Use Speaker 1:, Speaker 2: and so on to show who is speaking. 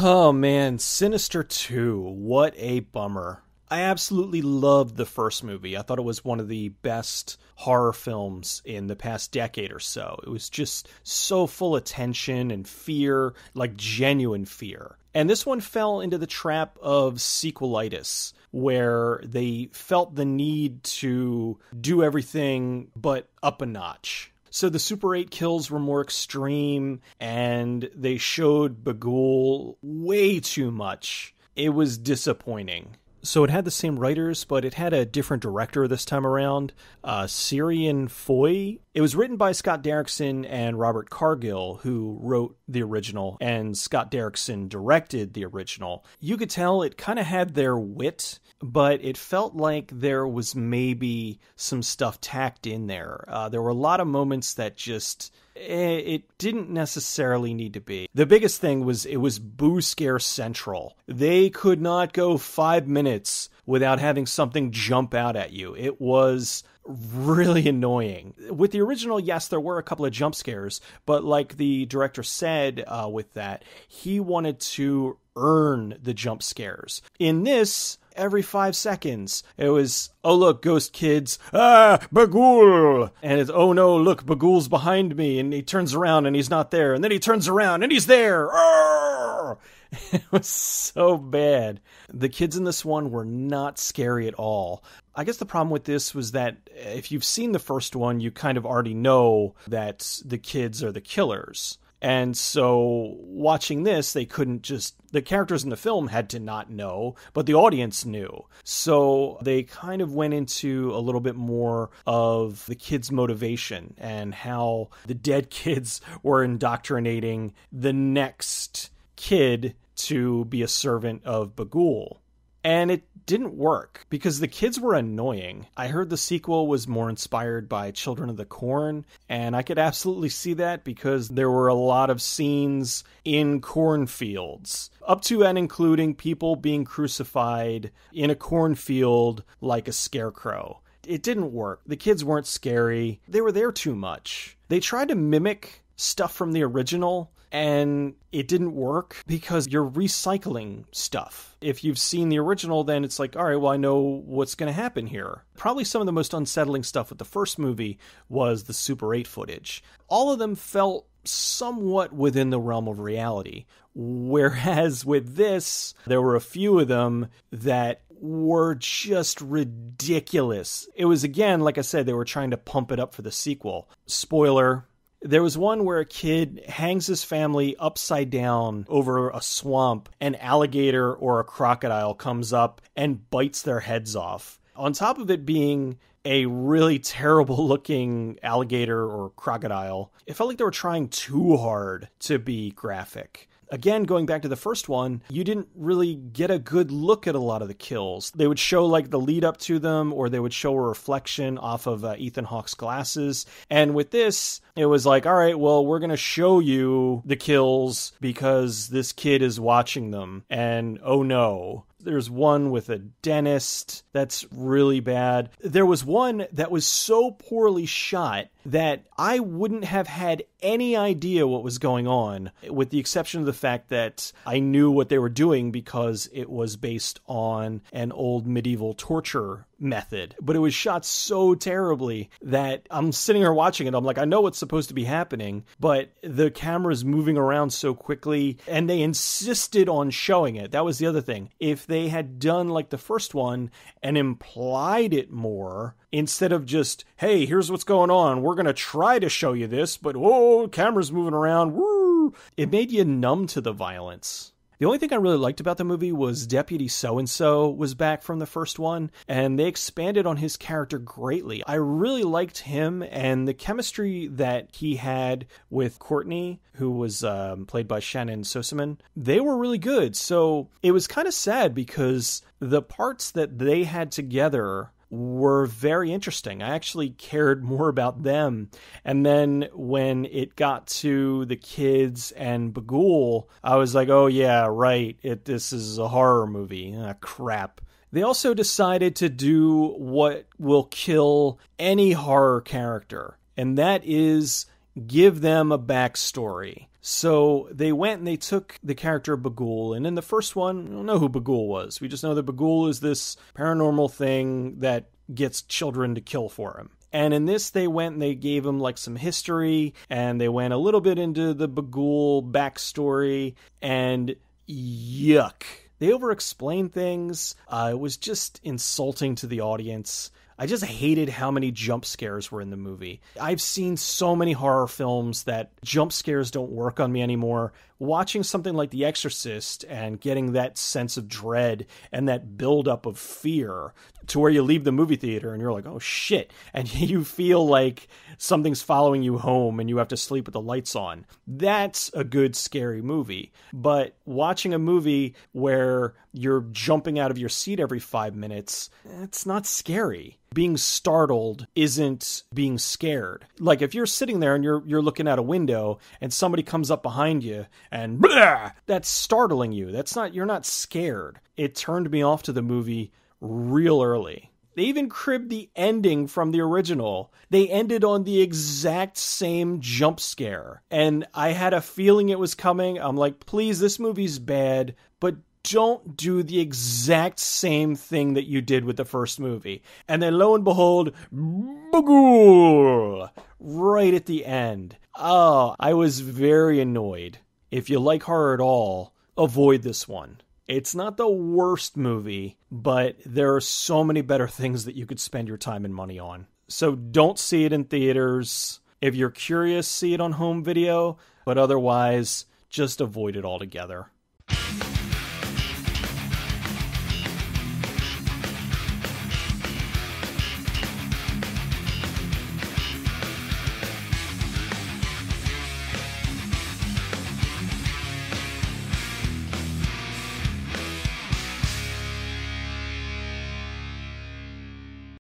Speaker 1: Oh man, Sinister 2. What a bummer. I absolutely loved the first movie. I thought it was one of the best horror films in the past decade or so. It was just so full of tension and fear, like genuine fear. And this one fell into the trap of sequelitis, where they felt the need to do everything but up a notch. So the Super 8 kills were more extreme, and they showed Bagul way too much. It was disappointing. So it had the same writers, but it had a different director this time around, Ciarán Foy. It was written by Scott Derrickson and Robert Cargill, who wrote the original, and Scott Derrickson directed the original. You could tell it kind of had their wit, but it felt like there was maybe some stuff tacked in there. There were a lot of moments that just... it didn't necessarily need to be. The biggest thing was it was boo scare central. They could not go 5 minutes without having something jump out at you. It was really annoying. With the original, yes, there were a couple of jump scares, but like the director said with that, he wanted to earn the jump scares. In this, every 5 seconds, it was, oh look, ghost kids, Bagul! And it's, oh no, look, Bagul's behind me, and he turns around and he's not there, and then he turns around and he's there! Arrgh! It was so bad. The kids in this one were not scary at all. I guess the problem with this was that if you've seen the first one, you kind of already know that the kids are the killers. And so watching this, they couldn't just... The characters in the film had to not know, but the audience knew. So they kind of went into a little bit more of the kids' motivation and how the dead kids were indoctrinating the next kid to be a servant of Bagul. And it didn't work because the kids were annoying. I heard the sequel was more inspired by Children of the Corn, and I could absolutely see that because there were a lot of scenes in cornfields, up to and including people being crucified in a cornfield like a scarecrow. It didn't work. The kids weren't scary. They were there too much. They tried to mimic stuff from the original, and it didn't work because you're recycling stuff. If you've seen the original, then it's like, all right, well, I know what's going to happen here. Probably some of the most unsettling stuff with the first movie was the Super 8 footage. All of them felt somewhat within the realm of reality. Whereas with this, there were a few of them that were just ridiculous. It was, again, like I said, they were trying to pump it up for the sequel. Spoiler. There was one where a kid hangs his family upside down over a swamp. An alligator or a crocodile comes up and bites their heads off. On top of it being a really terrible looking alligator or crocodile, it felt like they were trying too hard to be graphic. Again, going back to the first one, you didn't really get a good look at a lot of the kills. They would show like the lead up to them, or they would show a reflection off of Ethan Hawke's glasses. And with this, it was like, all right, well, we're going to show you the kills because this kid is watching them. And oh no. There's one with a dentist that's really bad. There was one that was so poorly shot that I wouldn't have had any idea what was going on, with the exception of the fact that I knew what they were doing because it was based on an old medieval torture method. But it was shot so terribly that I'm sitting here watching it. I'm like, I know what's supposed to be happening, but the camera's moving around so quickly, and they insisted on showing it. That was the other thing. If they had done like the first one and implied it more, instead of just, hey, here's what's going on, we're going to try to show you this, but whoa, camera's moving around, woo, it made you numb to the violence. The only thing I really liked about the movie was Deputy So-and-so was back from the first one, and they expanded on his character greatly. I really liked him, and the chemistry that he had with Courtney, who was played by Shannon Sosaman, they were really good. So it was kind of sad because the parts that they had together were very interesting. I actually cared more about them. And then when it got to the kids and Bagul, I was like, oh yeah, right. This is a horror movie. Crap. They also decided to do what will kill any horror character, and that is give them a backstory. So they went and they took the character of Bagul, and in the first one, we don't know who Bagul was. We just know that Bagul is this paranormal thing that gets children to kill for him. And in this, they went and they gave him like some history, and they went a little bit into the Bagul backstory, and yuck. They over-explained things. It was just insulting to the audience. I just hated how many jump scares were in the movie. I've seen so many horror films that jump scares don't work on me anymore. Watching something like The Exorcist and getting that sense of dread and that buildup of fear to where you leave the movie theater and you're like, oh shit. And you feel like something's following you home and you have to sleep with the lights on. That's a good scary movie. But watching a movie where you're jumping out of your seat every 5 minutes, it's not scary. Being startled isn't being scared. Like if you're sitting there and you're looking out a window and somebody comes up behind you and blah, that's startling you. You're not scared. It turned me off to the movie real early. They even cribbed the ending from the original. They ended on the exact same jump scare. And I had a feeling it was coming. I'm like, please, this movie's bad, but don't do the exact same thing that you did with the first movie. And then lo and behold, Bagul! Right at the end. Oh, I was very annoyed. If you like horror at all, avoid this one. It's not the worst movie, but there are so many better things that you could spend your time and money on. So don't see it in theaters. If you're curious, see it on home video, but otherwise, just avoid it altogether.